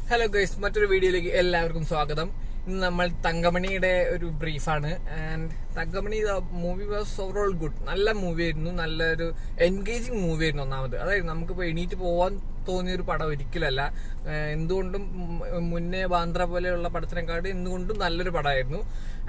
Hello guys, മറ്റൊരു വീഡിയോയിലേക്ക് എല്ലാവർക്കും സ്വാഗതം. ഇന്ന് നമ്മൾ തങ്കമണിയുടെ ഒരു ബ്രീഫാണ്. And Thankamani movie was overall good. നല്ല മൂവി ആയിരുന്നു, നല്ലൊരു എൻഗേജിങ് മൂവി ആയിരുന്നു. ഒന്നാമത് അതായത് നമുക്കിപ്പോൾ എണീറ്റ് പോകാൻ തോന്നിയൊരു പടം ഒരിക്കലല്ല. എന്തുകൊണ്ടും മുന്നേ ബാന്ദ്ര പോലെയുള്ള പടത്തിനെക്കാട് എന്തുകൊണ്ടും നല്ലൊരു പടമായിരുന്നു.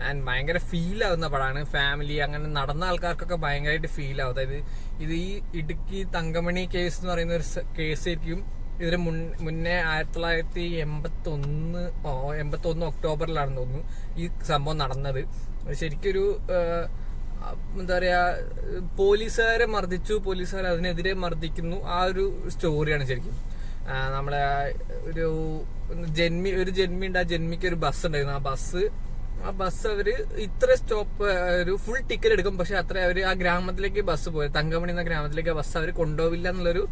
ആൻഡ് ഭയങ്കര ഫീൽ ആവുന്ന പടമാണ്. ഫാമിലി അങ്ങനെ നടന്ന ആൾക്കാർക്കൊക്കെ ഭയങ്കരമായിട്ട് ഫീൽ ആവും. അതായത് ഇത് ഈ ഇടുക്കി തങ്കമണി കേസ് എന്ന് പറയുന്ന ഒരു കേസായിരിക്കും. ഇതിന് മുന്നേ 1981 ഒക്ടോബറിലാണെന്ന് തോന്നുന്നു ഈ സംഭവം നടന്നത്. ശരിക്കൊരു എന്താ പറയാ, പോലീസുകാരെ മർദ്ദിച്ചു, പോലീസുകാർ അതിനെതിരെ മർദ്ദിക്കുന്നു, ആ ഒരു സ്റ്റോറിയാണ് ശരിക്കും. നമ്മളെ ഒരു ജന്മി ഉണ്ട്. ആ ജന്മിക്ക് ഒരു ബസ് ഉണ്ടായിരുന്നു. ആ ബസ് അവര് ഇത്ര സ്റ്റോപ്പ് ഒരു ഫുൾ ടിക്കറ്റ് എടുക്കും, പക്ഷെ അത്ര അവര് ആ ഗ്രാമത്തിലേക്ക് ബസ് പോയത്, തങ്കമണി എന്ന ഗ്രാമത്തിലേക്ക് ആ ബസ് അവർ കൊണ്ടുപോവില്ല എന്നുള്ളൊരു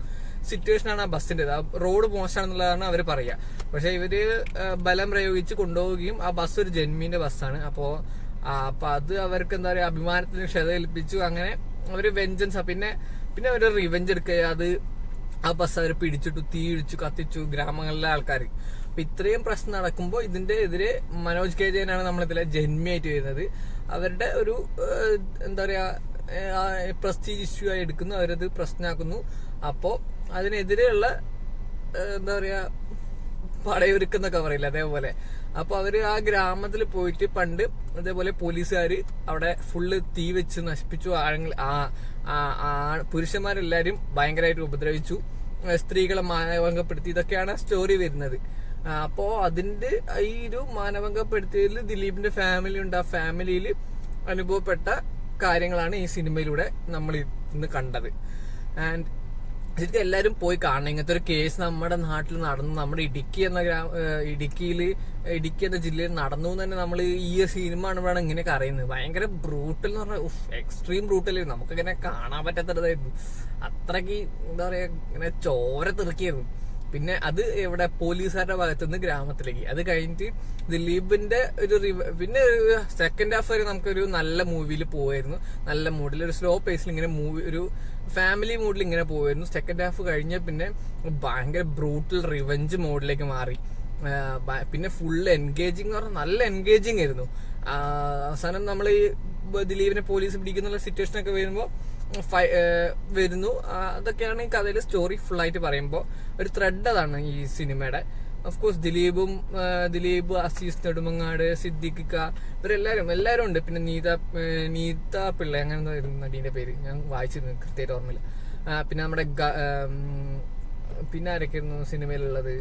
സിറ്റുവേഷനാണ് ആ ബസ്സിന്റെ. ആ റോഡ് മോശമാണെന്നുള്ളതാണ് അവർ പറയുക. പക്ഷെ ഇവര് ബലം പ്രയോഗിച്ച് കൊണ്ടുപോവുകയും ആ ബസ് ഒരു ജന്മിന്റെ ബസ്സാണ്. അപ്പൊ അത് അവർക്ക് എന്താ പറയാ, അഭിമാനത്തിന് ക്ഷത ഏൽപ്പിച്ചു. അങ്ങനെ അവര് വെഞ്ചൻസ്, പിന്നെ അവര് റിവെഞ്ച് എടുക്കുക. അത് ആ ബസ് അവർ പിടിച്ചിട്ടു, തീയിടിച്ചു, കത്തിച്ചു ഗ്രാമങ്ങളിലെ ആൾക്കാർ. അപ്പൊ ഇത്രയും പ്രശ്നം നടക്കുമ്പോൾ ഇതിന്റെ എതിരെ മനോജ് കെ ജയനാണ് നമ്മളിതിലെ ജന്മിയായിട്ട് വരുന്നത്. അവരുടെ ഒരു എന്താ പറയാ, പ്രസ്റ്റീജ് ഇഷ്യൂ ആയി എടുക്കുന്നു, അവരത് പ്രശ്നമാക്കുന്നു. അപ്പോ അതിനെതിരെയുള്ള എന്താ പറയാ, പടയൊരുക്കെന്നൊക്കെ പറയില്ല, അതേപോലെ. അപ്പൊ അവര് ആ ഗ്രാമത്തിൽ പോയിട്ട് പണ്ട് അതേപോലെ പോലീസുകാര് അവിടെ ഫുള്ള് തീ വെച്ച് നശിപ്പിച്ചു. പുരുഷന്മാരെല്ലാരും ഭയങ്കരമായിട്ട് ഉപദ്രവിച്ചു, സ്ത്രീകളെ മാനഭംഗപ്പെടുത്തി. ഇതൊക്കെയാണ് സ്റ്റോറി വരുന്നത്. അപ്പോ അതിന്റെ ഈ ഒരു മാനഭംഗപ്പെടുത്തിയതിൽ ദിലീപിന്റെ ഫാമിലി ഉണ്ട്. ആ ഫാമിലിയിൽ അനുഭവപ്പെട്ട കാര്യങ്ങളാണ് ഈ സിനിമയിലൂടെ നമ്മൾ ഇന്ന് കണ്ടത്. ആൻഡ് ശരിക്കും എല്ലാവരും പോയി കാണണം. ഇങ്ങനത്തെ ഒരു കേസ് നമ്മുടെ നാട്ടിൽ നടന്നു, നമ്മുടെ ഇടുക്കി എന്ന ജില്ലയിൽ നടന്നു എന്ന് തന്നെ നമ്മൾ ഈ സിനിമ കാണുമ്പോഴാണ് ഇങ്ങനെയൊക്കെ അറിയുന്നത്. ഭയങ്കര ബ്രൂട്ടൽ എന്ന് പറഞ്ഞാൽ എക്സ്ട്രീം ബ്രൂട്ടലായിരുന്നു. നമുക്കിങ്ങനെ കാണാൻ പറ്റാത്തതായിരുന്നു. അത്രയ്ക്ക് എന്താ പറയാ, ഇങ്ങനെ ചോര തെറുക്കിയായിരുന്നു. പിന്നെ അത് ഇവിടെ പോലീസുകാരുടെ ഭാഗത്തുനിന്ന് ഗ്രാമത്തിലേക്ക്. അത് കഴിഞ്ഞിട്ട് ദിലീപിന്റെ പിന്നെ സെക്കൻഡ് ഹാഫ് വരെ നമുക്കൊരു നല്ല മൂവിയിൽ പോവായിരുന്നു. നല്ല മൂഡിൽ, ഒരു സ്ലോ പേസിൽ ഇങ്ങനെ ഒരു ഫാമിലി മൂഡിൽ ഇങ്ങനെ പോവായിരുന്നു. സെക്കൻഡ് ഹാഫ് കഴിഞ്ഞ പിന്നെ ഭയങ്കര ബ്രൂട്ടൽ റിവെഞ്ച് മോഡിലേക്ക് മാറി. പിന്നെ ഫുൾ എൻഗേജിങ് എന്ന് പറഞ്ഞാൽ നല്ല എൻഗേജിങ് ആയിരുന്നു. അവസാനം നമ്മൾ ഈ ദിലീപിനെ പോലീസ് പിടിക്കുന്ന സിറ്റുവേഷനൊക്കെ വരുന്നു. അതൊക്കെയാണ് ഈ കഥയിലെ സ്റ്റോറി ഫുള്ളായിട്ട് പറയുമ്പോൾ ഒരു ത്രെഡ്. അതാണ് ഈ സിനിമയുടെ. ഓഫ്കോഴ്സ് ദിലീപ്, അസീസ് നെടുമങ്ങാട്, സിദ്ദിഖ്, ഇവരെല്ലാരും ഉണ്ട്. പിന്നെ നീത പിള്ള, അങ്ങനെ നടീന്റെ പേര് ഞാൻ വായിച്ചിരുന്നു, കൃത്യമായിട്ട് ഓർമ്മയില്ല. പിന്നെ നമ്മുടെ പിന്നെ ആരൊക്കെയായിരുന്നു സിനിമയിലുള്ളത്?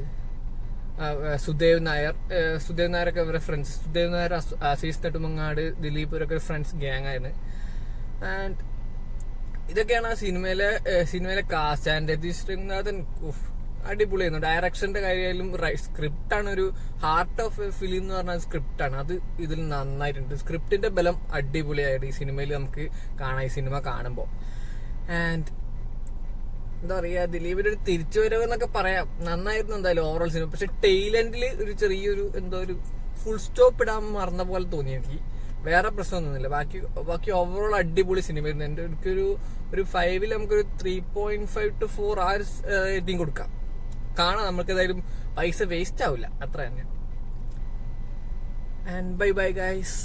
സുദേവ് നായരൊക്കെ ഇവരുടെ ഫ്രണ്ട്സ്. സുദേവ് നായർ, അസീസ് നെടുമങ്ങാട്, ദിലീപ്, ഇവരൊക്കെ ഫ്രണ്ട്സ് ഗ്യാങ് ആയിരുന്നു. ആൻഡ് ഇതൊക്കെയാണ് ആ സിനിമയിലെ കാസ്റ്റ്. ആൻഡ് രതീഷ് രംഗനാഥൻ അടിപൊളിയായിരുന്നു. ഡയറക്ഷന്റെ കാര്യമായാലും സ്ക്രിപ്റ്റാണ് ഒരു ഹാർട്ട് ഓഫ് എ ഫിലിം എന്ന് പറഞ്ഞാൽ സ്ക്രിപ്റ്റാണ്. അത് ഇതിൽ നന്നായിട്ടുണ്ട്. സ്ക്രിപ്റ്റിന്റെ ബലം അടിപൊളിയായിട്ട് ഈ സിനിമയിൽ നമുക്ക് കാണാം, ഈ സിനിമ കാണുമ്പോൾ. ആൻഡ് എന്താ പറയാ, ദിലീപിന്റെ ഒരു തിരിച്ചുവരവ് എന്നൊക്കെ പറയാം. നന്നായിരുന്നു എന്തായാലും ഓവറോൾ സിനിമ. പക്ഷെ ടെയിലെൻഡിൽ ഒരു ചെറിയൊരു ഒരു ഫുൾ സ്റ്റോപ്പ് ഇടാൻ മറന്ന പോലെ തോന്നി എനിക്ക്. വേറെ പ്രശ്നമൊന്നുമില്ല. ബാക്കി ഓവറോൾ അടിപൊളി സിനിമയായിരുന്നു. എനിക്കൊരു 5ൽ നമുക്കൊരു 3.5 to 4 hours റേറ്റിംഗ് കൊടുക്കാം. കാണാം, നമുക്ക് ഏതായാലും പൈസ വേസ്റ്റ് ആവില്ല, അത്ര തന്നെ. And bye guys.